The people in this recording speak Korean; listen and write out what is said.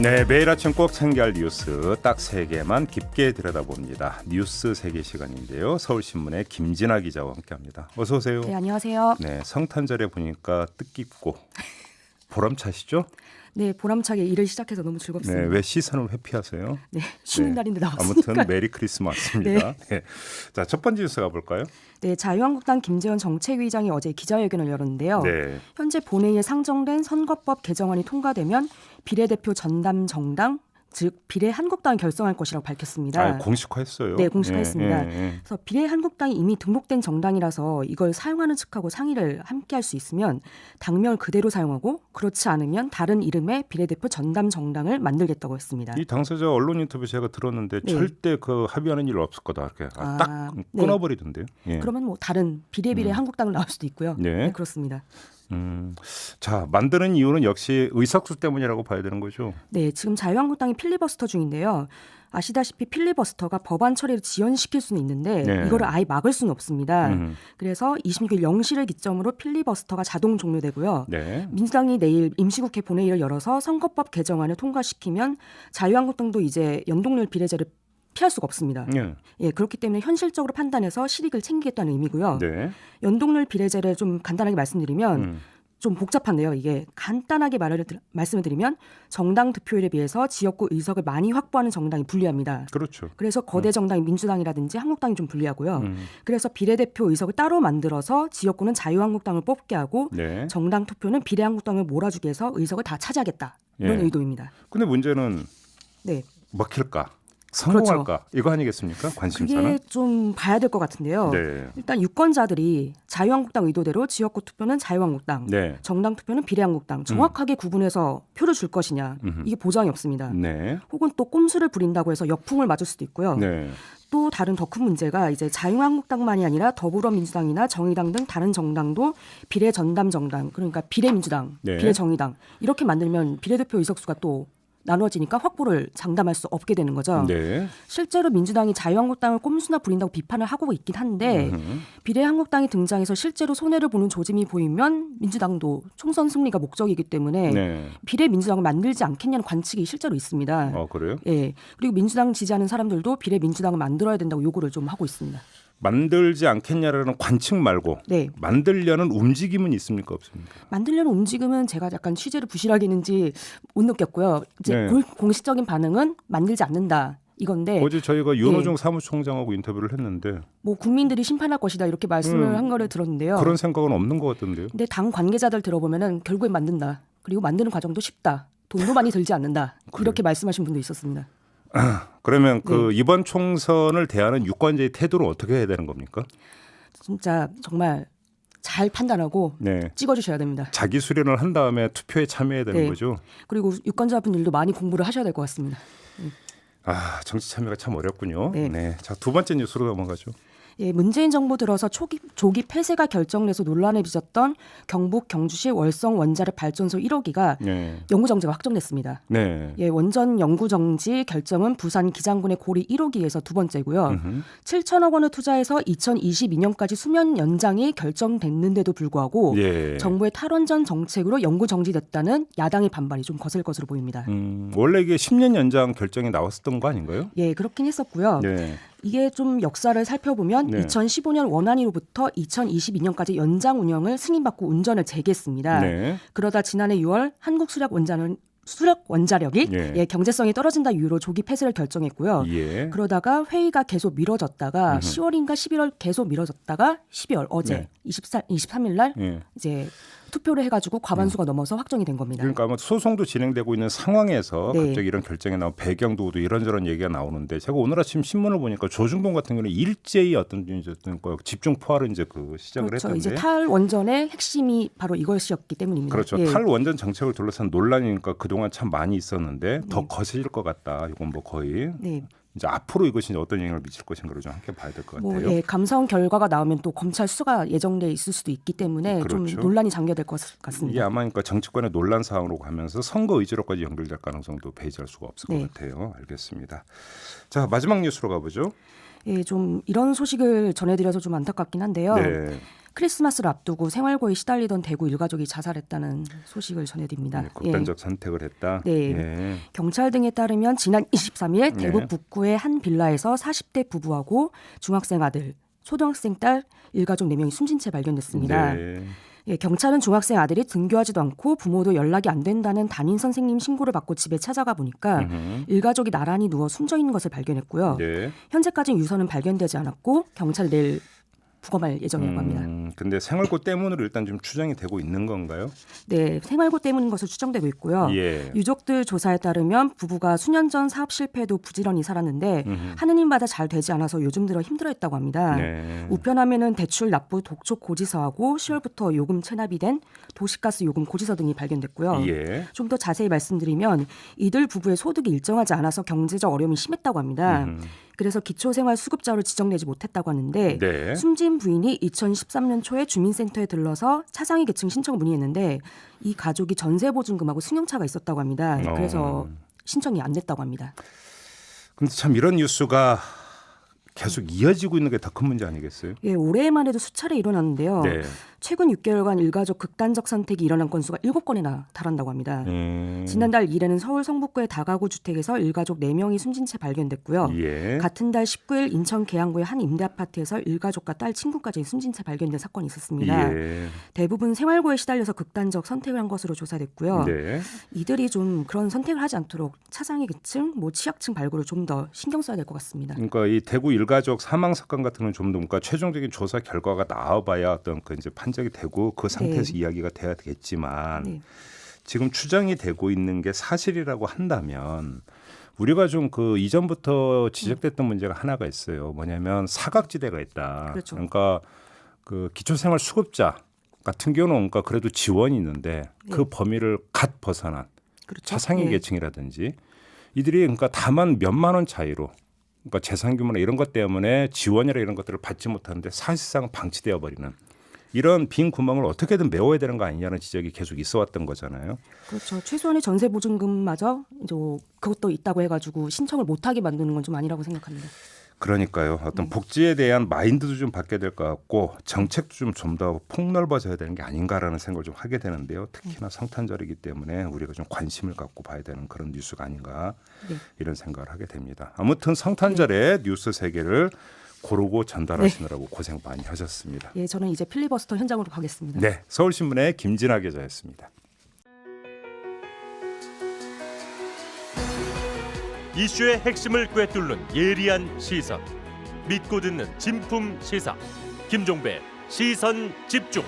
네, 매일 아침 꼭 챙겨야 할 뉴스 딱 3개만 깊게 들여다봅니다. 뉴스 세계 시간인데요. 서울신문의 김진아 기자와 함께합니다. 어서 오세요. 네, 안녕하세요. 네, 성탄절에 보니까 뜻깊고 보람차시죠? 네, 보람차게 일을 시작해서 너무 즐겁습니다. 네, 왜 시선을 회피하세요? 네, 쉬는 네, 날인데 나왔으니까. 아무튼 메리 크리스마스입니다. 네. 네. 자, 첫 번째 뉴스 가볼까요? 네, 자유한국당 김재원 정책위의장이 어제 기자회견을 열었는데요. 네. 현재 본회의에 상정된 선거법 개정안이 통과되면 비례대표 전담 정당, 즉 비례한국당을 결성할 것이라고 밝혔습니다. 공식화했어요. 네, 공식화했습니다. 예. 그래서 비례한국당이 이미 등록된 정당이라서 이걸 사용하는 측하고 상의를 함께 할 수 있으면 당명을 그대로 사용하고 그렇지 않으면 다른 이름의 비례대표 전담 정당을 만들겠다고 했습니다. 이 당사자 언론 인터뷰 제가 들었는데 네. 절대 그 합의하는 일 없을 거다. 이렇게 딱 끊어버리던데요. 예. 그러면 뭐 다른 비례한국당을 나올 수도 있고요. 네. 네, 그렇습니다. 자, 만드는 이유는 역시 의석수 때문이라고 봐야 되는 거죠. 네, 지금 자유한국당이 필리버스터 중인데요. 아시다시피 필리버스터가 법안 처리를 지연시킬 수는 있는데 네. 이거를 아예 막을 수는 없습니다. 그래서 26일 0시를 기점으로 필리버스터가 자동 종료되고요. 네. 민주당이 내일 임시국회 본회의를 열어서 선거법 개정안을 통과시키면 자유한국당도 이제 연동률 비례제를 피할 수가 없습니다. 예. 예, 그렇기 때문에 현실적으로 판단해서 실익을 챙기겠다는 의미고요. 네. 연동률 비례제를 좀 간단하게 말씀드리면 좀 복잡한데요. 이게 간단하게 말씀을 드리면 정당 득표율에 비해서 지역구 의석을 많이 확보하는 정당이 불리합니다. 그렇죠. 그래서 거대 정당이 민주당이라든지 한국당이 좀 불리하고요. 그래서 비례대표 의석을 따로 만들어서 지역구는 자유한국당을 뽑게 하고 네. 정당 투표는 비례한국당을 몰아주게 해서 의석을 다 차지하겠다. 이런 예. 의도입니다. 근데 문제는 네. 먹힐까? 성공할까? 그렇죠. 이거 아니겠습니까? 관심사는. 그게 좀 봐야 될 것 같은데요. 네. 일단 유권자들이 자유한국당 의도대로 지역구 투표는 자유한국당, 네. 정당 투표는 비례한국당 정확하게 구분해서 표를 줄 것이냐. 이게 보장이 없습니다. 네. 혹은 또 꼼수를 부린다고 해서 역풍을 맞을 수도 있고요. 네. 또 다른 더 큰 문제가 이제 자유한국당만이 아니라 더불어민주당이나 정의당 등 다른 정당도 비례 전담 정당, 그러니까 비례민주당, 네. 비례정의당 이렇게 만들면 비례대표 의석수가 또 나눠지니까 확보를 장담할 수 없게 되는 거죠. 네. 실제로 민주당이 자유한국당을 꼼수나 부린다고 비판을 하고 있긴 한데 비례한국당이 등장해서 실제로 손해를 보는 조짐이 보이면 민주당도 총선 승리가 목적이기 때문에 네. 비례민주당을 만들지 않겠냐는 관측이 실제로 있습니다. 그래요? 예. 그리고 민주당 지지하는 사람들도 비례민주당을 만들어야 된다고 요구를 좀 하고 있습니다. 만들지 않겠냐라는 관측 말고 네. 만들려는 움직임은 있습니까? 없습니까? 만들려는 움직임은 제가 약간 취재를 부실하게 했는지 못 느꼈고요. 이제 네. 공식적인 반응은 만들지 않는다. 이건데 어제 저희가 윤호중 사무총장하고 인터뷰를 했는데 뭐 국민들이 심판할 것이다 이렇게 말씀을 한 거를 들었는데요. 그런 생각은 없는 것 같던데요. 근데 당 관계자들 들어보면은 결국엔 만든다. 그리고 만드는 과정도 쉽다. 돈도 많이 들지 않는다. 이렇게 말씀하신 분도 있었습니다. 그러면 그 이번 총선을 대하는 유권자의 태도를 어떻게 해야 되는 겁니까? 진짜 정말 잘 판단하고 네. 찍어주셔야 됩니다. 자기 수련을 한 다음에 투표에 참여해야 되는 네. 거죠. 그리고 유권자분들도 많이 공부를 하셔야 될 것 같습니다. 정치 참여가 참 어렵군요. 네. 네. 자, 두 번째 뉴스로 넘어가죠. 예, 문재인 정부 들어서 조기 폐쇄가 결정돼서 논란을 빚었던 경북 경주시 월성 원자력 발전소 1호기가 네. 영구 정지가 확정됐습니다. 네. 예, 원전 영구 정지 결정은 부산 기장군의 고리 1호기에서 두 번째고요. 7천억 원을 투자해서 2022년까지 수명 연장이 결정됐는데도 불구하고 예. 정부의 탈원전 정책으로 영구 정지됐다는 야당의 반발이 좀 거셀 것으로 보입니다. 원래 이게 10년 연장 결정이 나왔었던 거 아닌가요? 예, 그렇긴 했었고요. 네. 이게 좀 역사를 살펴보면 네. 2015년 원안위로부터 2022년까지 연장 운영을 승인받고 운전을 재개했습니다. 네. 그러다 지난해 6월 수력 원자력이 예. 경제성이 떨어진다 이유로 조기 폐쇄를 결정했고요. 예. 그러다가 회의가 계속 미뤄졌다가 10월인가 11월 계속 미뤄졌다가 12월 어제 네. 23일 날 예. 이제 투표를 해가지고 과반수가 넘어서 확정이 된 겁니다. 그러니까 아마 소송도 진행되고 있는 상황에서 네. 갑자기 이런 결정이 나온 배경도 이런저런 얘기가 나오는데 제가 오늘 아침 신문을 보니까 조중동 같은 경우는 일제히 어떤 집중 포화를 이제 그 시작을 그렇죠. 했던데. 이제 탈원전의 핵심이 바로 이것이었기 때문입니다. 그렇죠. 예. 탈원전 정책을 둘러싼 논란이니까 그동안 참 많이 있었는데 더 거세질 것 같다. 이건 뭐 거의 네. 이제 앞으로 이것이 어떤 영향을 미칠 것인가를 좀 함께 봐야 될 것 같아요. 예, 감사원 결과가 나오면 또 검찰 수가 예정돼 있을 수도 있기 때문에 그렇죠. 좀 논란이 잠겨될 것 이게 같습니다. 아마 그러니까 정치권의 논란 사항으로 가면서 선거 의제로까지 연결될 가능성도 배제할 수가 없을 것 네. 같아요. 알겠습니다. 자, 마지막 뉴스로 가보죠. 예, 좀 이런 소식을 전해드려서 좀 안타깝긴 한데요. 네. 크리스마스를 앞두고 생활고에 시달리던 대구 일가족이 자살했다는 소식을 전해드립니다. 네, 극단적 선택을 했다. 네. 예. 경찰 등에 따르면 지난 23일 대구 네. 북구의 한 빌라에서 40대 부부하고 중학생 아들, 초등학생 딸 일가족 4명이 숨진 채 발견됐습니다. 네. 예, 경찰은 중학생 아들이 등교하지도 않고 부모도 연락이 안 된다는 담임 선생님 신고를 받고 집에 찾아가 보니까 일가족이 나란히 누워 숨져 있는 것을 발견했고요. 네. 현재까지는 유서는 발견되지 않았고 경찰 내일 부검할 예정이라고 합니다. 근데 생활고 때문으로 일단 좀 추정이 되고 있는 건가요? 네, 생활고 때문인 것으로 추정되고 있고요. 예. 유족들 조사에 따르면 부부가 수년 전 사업 실패도 부지런히 살았는데 하는 일마다 잘 되지 않아서 요즘 들어 힘들어했다고 합니다. 네. 우편함에는 대출 납부 독촉 고지서하고 10월부터 요금 체납이 된 도시가스 요금 고지서 등이 발견됐고요. 예. 좀 더 자세히 말씀드리면 이들 부부의 소득이 일정하지 않아서 경제적 어려움이 심했다고 합니다. 그래서 기초생활수급자로 지정되지 못했다고 하는데 네. 숨진 부인이 2013년 초에 주민센터에 들러서 차상위 계층 신청 문의했는데 이 가족이 전세보증금하고 승용차가 있었다고 합니다. 그래서 신청이 안 됐다고 합니다. 근데 참 이런 뉴스가 계속 이어지고 있는 게 더 큰 문제 아니겠어요? 예, 올해만 해도 수차례 일어났는데요. 네. 최근 6개월간 일가족 극단적 선택이 일어난 건수가 7건이나 달한다고 합니다. 지난달 1일에는 서울 성북구의 다가구 주택에서 일가족 4명이 숨진 채 발견됐고요. 예. 같은 달 19일 인천 계양구의 한 임대아파트에서 일가족과 딸 친구까지 숨진 채 발견된 사건이 있었습니다. 예. 대부분 생활고에 시달려서 극단적 선택을 한 것으로 조사됐고요. 네. 이들이 좀 그런 선택을 하지 않도록 차상위 계층, 취약층 발굴을 좀 더 신경 써야 될 것 같습니다. 그러니까 이 대구 일가족 사망 사건 같은 건 좀 더 그러니까 최종적인 조사 결과가 나와봐야 어떤 그 이제 판정이 되고 그 상태에서 네. 이야기가 돼야 되겠지만 네. 지금 추정이 되고 있는 게 사실이라고 한다면 우리가 좀 그 이전부터 지적됐던 문제가 하나가 있어요. 뭐냐면 사각지대가 있다. 그렇죠. 그러니까 그 기초생활 수급자 같은 경우는 그러니까 그래도 지원이 있는데 그 범위를 갓 벗어난 그렇죠. 차상위 네. 계층이라든지 이들이 그러니까 다만 몇만 원 차이로 그러니까 재산 규모나 이런 것 때문에 지원이나 이런 것들을 받지 못하는데 사실상 방치되어 버리는 이런 빈 구멍을 어떻게든 메워야 되는 거 아니냐는 지적이 계속 있어왔던 거잖아요. 그렇죠. 최소한의 전세보증금마저 이제 그것도 있다고 해가지고 신청을 못하게 만드는 건 좀 아니라고 생각합니다. 그러니까요. 어떤 복지에 대한 마인드도 좀 바뀌어야 될 것 같고 정책도 좀 더 폭넓어져야 되는 게 아닌가라는 생각을 좀 하게 되는데요. 특히나 성탄절이기 때문에 우리가 좀 관심을 갖고 봐야 되는 그런 뉴스가 아닌가 네. 이런 생각을 하게 됩니다. 아무튼 성탄절에 뉴스 세계를 고르고 전달하시느라고 고생 많이 하셨습니다. 예, 저는 이제 필리버스터 현장으로 가겠습니다. 네, 서울신문의 김진아 기자였습니다. 이슈의 핵심을 꿰뚫는 예리한 시선, 믿고 듣는 진품 시사 김종배 시선 집중.